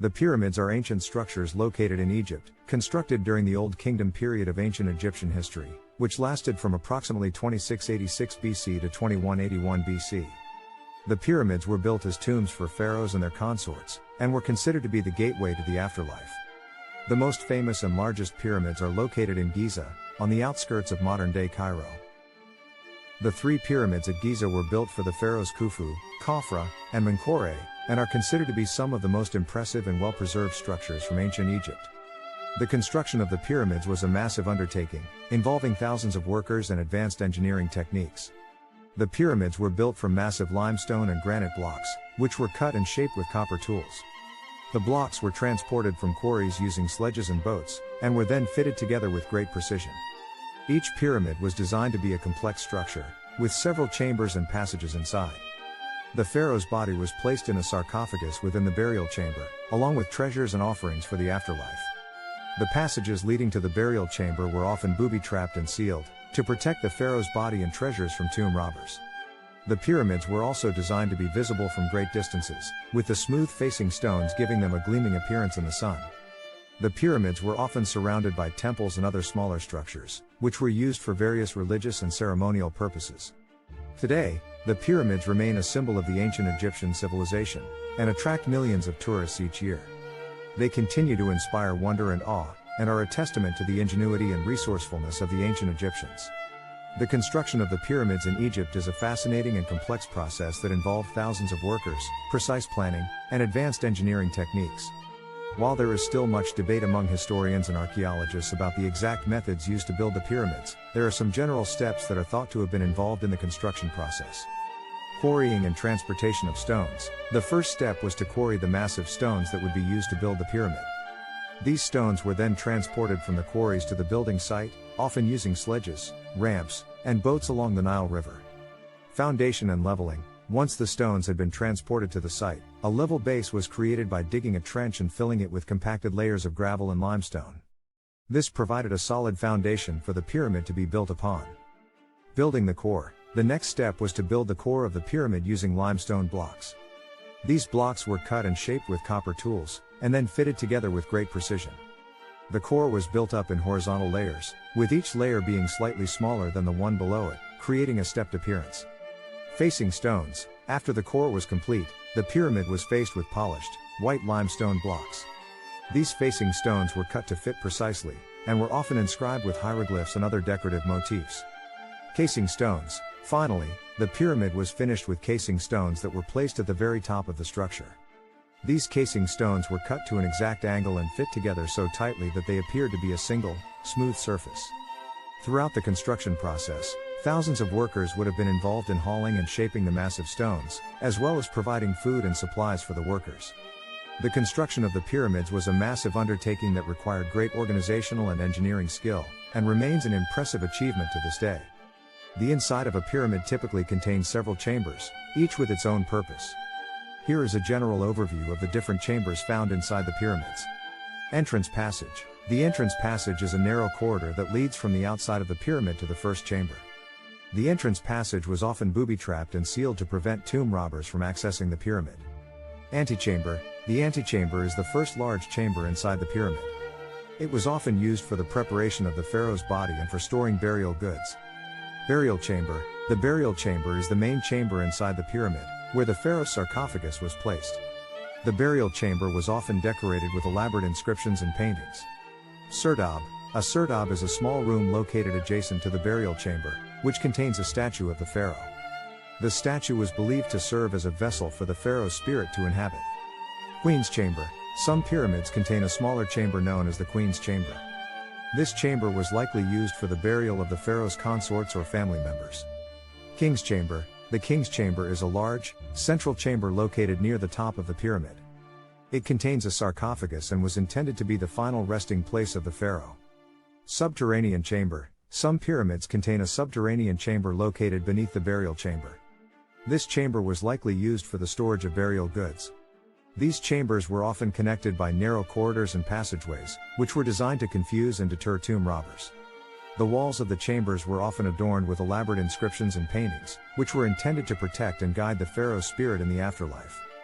The pyramids are ancient structures located in Egypt, constructed during the Old Kingdom period of ancient Egyptian history, which lasted from approximately 2686 BC to 2181 BC. The pyramids were built as tombs for pharaohs and their consorts, and were considered to be the gateway to the afterlife. The most famous and largest pyramids are located in Giza, on the outskirts of modern-day Cairo. The three pyramids at Giza were built for the pharaohs Khufu, Khafra, and Menkaure, and are considered to be some of the most impressive and well-preserved structures from ancient Egypt. The construction of the pyramids was a massive undertaking, involving thousands of workers and advanced engineering techniques. The pyramids were built from massive limestone and granite blocks, which were cut and shaped with copper tools. The blocks were transported from quarries using sledges and boats, and were then fitted together with great precision. Each pyramid was designed to be a complex structure, with several chambers and passages inside. The pharaoh's body was placed in a sarcophagus within the burial chamber, along with treasures and offerings for the afterlife. The passages leading to the burial chamber were often booby-trapped and sealed, to protect the pharaoh's body and treasures from tomb robbers. The pyramids were also designed to be visible from great distances, with the smooth-facing stones giving them a gleaming appearance in the sun. The pyramids were often surrounded by temples and other smaller structures, which were used for various religious and ceremonial purposes. Today, the pyramids remain a symbol of the ancient Egyptian civilization, and attract millions of tourists each year. They continue to inspire wonder and awe, and are a testament to the ingenuity and resourcefulness of the ancient Egyptians. The construction of the pyramids in Egypt is a fascinating and complex process that involved thousands of workers, precise planning, and advanced engineering techniques. While there is still much debate among historians and archaeologists about the exact methods used to build the pyramids, there are some general steps that are thought to have been involved in the construction process. Quarrying and transportation of stones. The first step was to quarry the massive stones that would be used to build the pyramid. These stones were then transported from the quarries to the building site, often using sledges, ramps, and boats along the Nile River. Foundation and leveling. Once the stones had been transported to the site, a level base was created by digging a trench and filling it with compacted layers of gravel and limestone. This provided a solid foundation for the pyramid to be built upon. Building the core. The next step was to build the core of the pyramid using limestone blocks. These blocks were cut and shaped with copper tools, and then fitted together with great precision. The core was built up in horizontal layers, with each layer being slightly smaller than the one below it, creating a stepped appearance. Facing stones. After the core was complete, the pyramid was faced with polished, white limestone blocks. These facing stones were cut to fit precisely, and were often inscribed with hieroglyphs and other decorative motifs. Casing stones. Finally, the pyramid was finished with casing stones that were placed at the very top of the structure. These casing stones were cut to an exact angle and fit together so tightly that they appeared to be a single, smooth surface. Throughout the construction process, thousands of workers would have been involved in hauling and shaping the massive stones, as well as providing food and supplies for the workers. The construction of the pyramids was a massive undertaking that required great organizational and engineering skill, and remains an impressive achievement to this day. The inside of a pyramid typically contains several chambers, each with its own purpose. Here is a general overview of the different chambers found inside the pyramids. Entrance passage. The entrance passage is a narrow corridor that leads from the outside of the pyramid to the first chamber. The entrance passage was often booby-trapped and sealed to prevent tomb robbers from accessing the pyramid. Antechamber. The antechamber is the first large chamber inside the pyramid. It was often used for the preparation of the pharaoh's body and for storing burial goods. Burial chamber. The burial chamber is the main chamber inside the pyramid, where the pharaoh's sarcophagus was placed. The burial chamber was often decorated with elaborate inscriptions and paintings. Serdab. A serdab is a small room located adjacent to the burial chamber, which contains a statue of the pharaoh. The statue was believed to serve as a vessel for the pharaoh's spirit to inhabit. Queen's chamber. Some pyramids contain a smaller chamber known as the Queen's chamber. This chamber was likely used for the burial of the pharaoh's consorts or family members. King's chamber. The king's chamber is a large, central chamber located near the top of the pyramid. It contains a sarcophagus and was intended to be the final resting place of the pharaoh. Subterranean chamber. Some pyramids contain a subterranean chamber located beneath the burial chamber. This chamber was likely used for the storage of burial goods. These chambers were often connected by narrow corridors and passageways, which were designed to confuse and deter tomb robbers. The walls of the chambers were often adorned with elaborate inscriptions and paintings, which were intended to protect and guide the pharaoh's spirit in the afterlife.